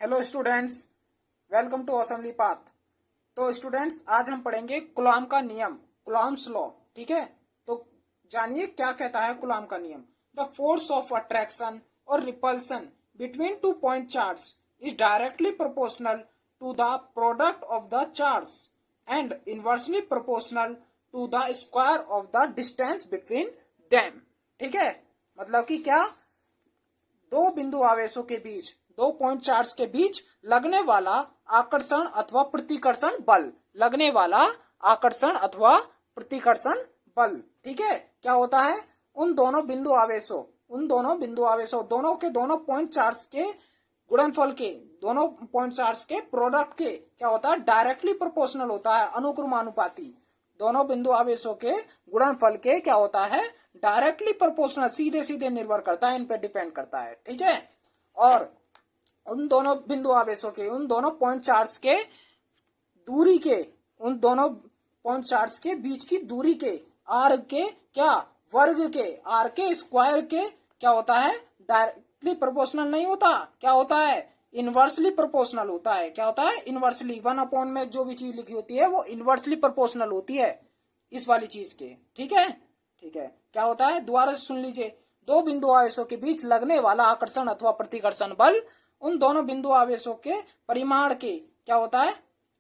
Hello students, welcome to assembly path. तो students, आज हम पढ़ेंगे कूलॉम का नियम, कूलॉम्स लॉ। ठीक है, तो जानिए क्या कहता है कूलॉम का नियम। द फोर्स ऑफ अट्रैक्शन और repulsion between two point charge is directly proportional to the product of the charge and inversely proportional to the square of the distance between them. ठीक है, मतलब कि क्या, दो बिंदु आवेशों के बीच, दो पॉइंट चार्ज के बीच लगने वाला आकर्षण अथवा प्रतिकर्षण बल, लगने वाला आकर्षण अथवा प्रतिकर्षण बल। ठीक है, क्या होता है, उन दोनों बिंदु आवेशों, दोनों के दोनों पॉइंट चार्ज के गुणनफल के, दोनों पॉइंट चार्ज के प्रोडक्ट के क्या होता है, डायरेक्टली प्रोपोर्शनल होता है, अनुक्रमानुपाती। दोनों बिंदु आवेशों के गुणनफल के क्या होता है, डायरेक्टली प्रोपोर्शनल, सीधे सीधे निर्भर करता है, इन पे डिपेंड करता है। ठीक है, और उन दोनों बिंदु आवेशों के, उन दोनों पॉइंट चार्ज के दूरी के, उन दोनों पॉइंट चार्ज के बीच की दूरी के, आर के क्या, वर्ग के, आर के स्क्वायर के क्या होता है, डायरेक्टली प्रोपोर्शनल नहीं होता, क्या होता है, इनवर्सली प्रोपोर्शनल होता है। क्या होता है, इनवर्सली। 1 में जो भी चीज लिखी होती है वो इनवर्सली प्रोपोर्शनल होती है इस वाली चीज के। ठीक है, ठीक है, क्या होता है, दोबारा से सुन लीजिए। दो बिंदु आवेशों के बीच लगने वाला आकर्षण अथवा प्रतिकर्षण बल उन दोनों बिंदु आवेशों के परिमाण के क्या होता है,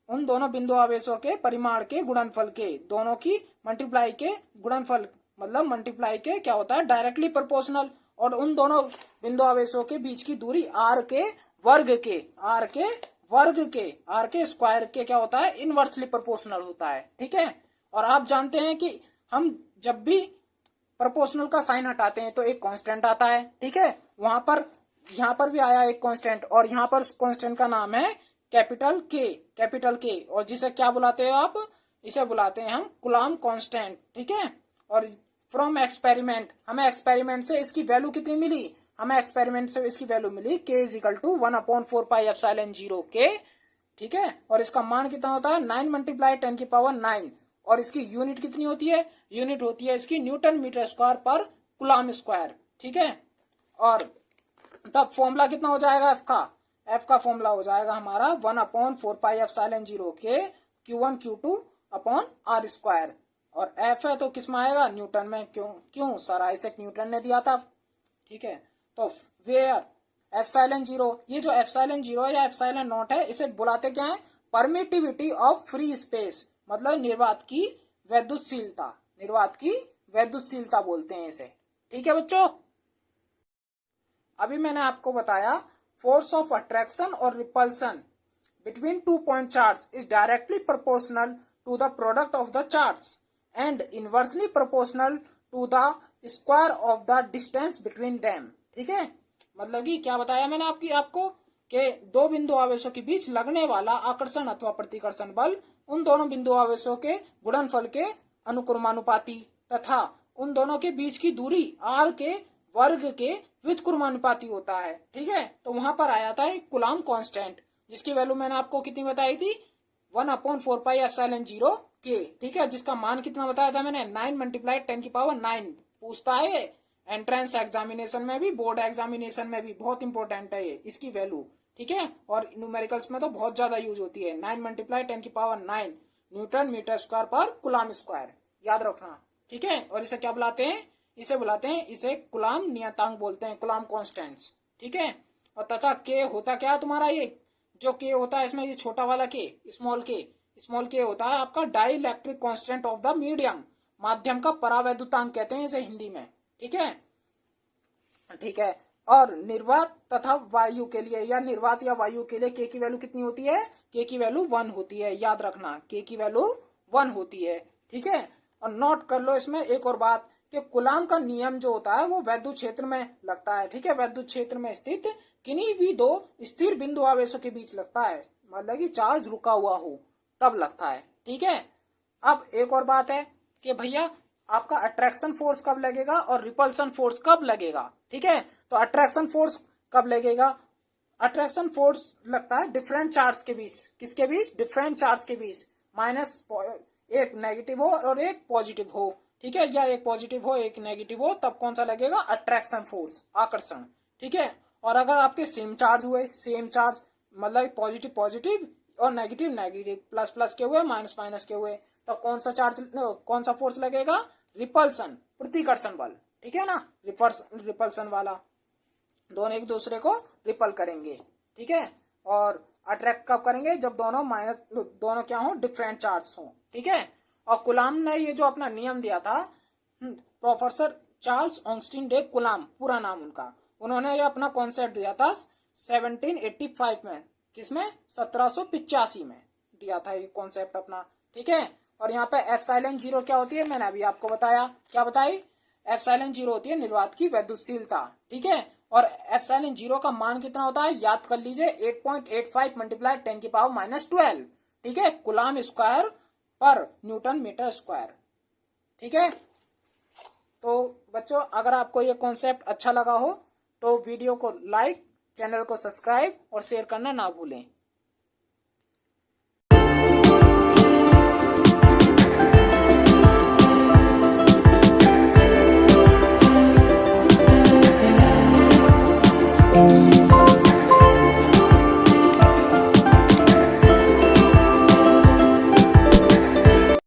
उन दोनों बिंदु आवेशों के परिमाण के गुणनफल के, दोनों की मल्टीप्लाई के गुणनफल, मतलब मल्टीप्लाई के क्या होता है, डायरेक्टली प्रोपोर्शनल। और उन दोनों बिंदु आवेशों के बीच की दूरी आर के वर्ग के, आर के वर्ग के, आर के स्क्वायर के क्या होता है, इनवर्सली प्रोपोर्शनल होता है। ठीक है, और आप जानते हैं कि हम जब भी प्रोपोर्शनल का साइन हटाते हैं तो एक कांस्टेंट आता है। ठीक है, वहां पर, यहाँ पर भी आया एक कांस्टेंट, और यहाँ पर कांस्टेंट का नाम है कैपिटल के, कैपिटल के, और जिसे क्या बुलाते हैं आप, इसे बुलाते हैं हम कूलॉम कांस्टेंट। ठीक है, और फ्रॉम एक्सपेरिमेंट, हमें एक्सपेरिमेंट से इसकी वैल्यू कितनी मिली, हमें एक्सपेरिमेंट से इसकी वैल्यू मिली k is equal to 1/4πε0 k। ठीक है, और इसका मान कितना होता है, 9 मल्टीप्लाई 10⁹, और इसकी यूनिट कितनी होती है, यूनिट होती है इसकी न्यूटन मीटर स्क्वायर पर कूलॉम स्क्वायर। ठीक है, और तब फॉर्मूला कितना हो जाएगा एफ का फॉर्मूला हो जाएगा हमारा 1/4πε0 के Q1 Q2 upon R square, और एफ है तो किस में आएगा, न्यूटन में। क्यों सर, आइजैक न्यूटन ने दिया था। ठीक है, तो वेयर ε0, ये जो ε0 या ε0 है, इसे बुलाते क्या है, परमिटिविटी ऑफ फ्री स्पेस, मतलब निर्वात की वैद्युतशीलता, निर्वात की वैद्युतशीलता बोलते हैं इसे। ठीक है बच्चों, अभी मैंने आपको बताया फोर्स ऑफ अट्रैक्शन और repulsion between two point charge is directly proportional to the product of the charge and inversely proportional to the square of the distance between them. ठीक है, मतलब कि क्या बताया मैंने आपको कि दो बिंदु आवेशों के बीच लगने वाला आकर्षण अथवा प्रतिकर्षण बल उन दोनों बिंदु आवेशों के गुणनफल के अनुक्रमानुपाती तथा उन दोनों के बीच की दूरी आर के वर्ग के व्युत्क्रमानुपाती होता है। ठीक है, तो वहां पर आया था एक कूलॉम कांस्टेंट, जिसकी वैल्यू मैंने आपको कितनी बताई थी, 1/4πε0 के। ठीक है, जिसका मान कितना बताया था मैंने, 9 मल्टीप्लाई 10⁹ पूछता है एंट्रेंस एग्जामिनेशन में भी, बोर्ड एग्जामिनेशन में भी, बहुत इंपॉर्टेंट है ये इसकी वैल्यू। ठीक है, और न्यूमेरिकल्स में तो बहुत ज्यादा यूज होती है। 9 मल्टीप्लाई 10⁹ न्यूटन मीटर स्क्वायर पर कूलॉम स्क्वायर, याद रखना। ठीक है, और इसे क्या बुलाते हैं, इसे कूलॉम नियतांक बोलते हैं, कूलॉम कांस्टेंट्स। ठीक है, और तथा के होता क्या है तुम्हारा, ये जो के होता है इसमें, ये छोटा वाला के, स्मॉल के होता है आपका dielectric constant of the medium, माध्यम का परावैद्युतांक कहते हैं इसे हिंदी में। ठीक है, ठीक है, और निर्वात तथा वायु के लिए, या निर्वात या वायु के लिए के की वैल्यू कितनी होती है, के की वैल्यू 1 होती है, याद रखना, के की वैल्यू 1 होती है। ठीक है, और नोट कर लो इसमें एक और बात कि कूलॉम का नियम जो होता है वो वैद्युत क्षेत्र में लगता है। ठीक है, वैद्युत क्षेत्र में स्थित किन्हीं भी दो स्थिर बिंदु आवेशों के बीच लगता है, मतलब कि चार्ज रुका हुआ हो तब लगता है। ठीक है, अब एक और बात है कि भैया आपका अट्रैक्शन फोर्स कब लगेगा और रिपल्सन फोर्स कब लगेगा। ठीक है, तो अट्रैक्शन फोर्स कब लगेगा, अट्रैक्शन फोर्स लगता है डिफरेंट चार्ज के बीच, किसके बीच, डिफरेंट चार्ज के बीच, माइनस एक नेगेटिव हो और एक पॉजिटिव हो। ठीक है, या एक पॉजिटिव हो एक नेगेटिव हो, तब कौन सा लगेगा, अट्रैक्शन फोर्स, आकर्षण। ठीक है, और अगर आपके सेम चार्ज हुए, सेम चार्ज, मतलब पॉजिटिव पॉजिटिव और नेगेटिव नेगेटिव, प्लस प्लस के हुए माइनस माइनस के हुए, तो कौन सा चार्ज कौन सा फोर्स लगेगा? रिपल्सन, प्रतिकर्षण बल, ठीक है ना, रिपल्सन वाला। दोनों एक दूसरे को रिपल करेंगे, ठीक है। और अट्रैक्ट कब करेंगे? जब दोनों क्या हो? डिफरेंट चार्ज हो, ठीक है। और कुलाम ने ये जो अपना नियम दिया था, प्रोफेसर चार्ल्स ऑगस्टीन डे कुलाम पूरा नाम उनका, उन्होंने ये अपना कॉन्सेप्ट दिया था 1785 में। किसमें? 1785 में दिया था ये कॉन्सेप्ट अपना, ठीक है। और यहाँ पे एप्सिलॉन जीरो क्या होती है? मैंने अभी आपको बताया, क्या बताई? एप्सिलॉन जीरो होती है निर्वात की वैद्युतशीलता, ठीक है। और एप्सिलॉन जीरो का मान कितना होता है? याद कर लीजिए, 8.85 मल्टीप्लाई 10⁻⁻12, ठीक है, कुलाम स्क्वायर पर न्यूटन मीटर स्क्वायर, ठीक है। तो बच्चों, अगर आपको ये कॉन्सेप्ट अच्छा लगा हो तो वीडियो को लाइक, चैनल को सब्सक्राइब और शेयर करना ना भूलें।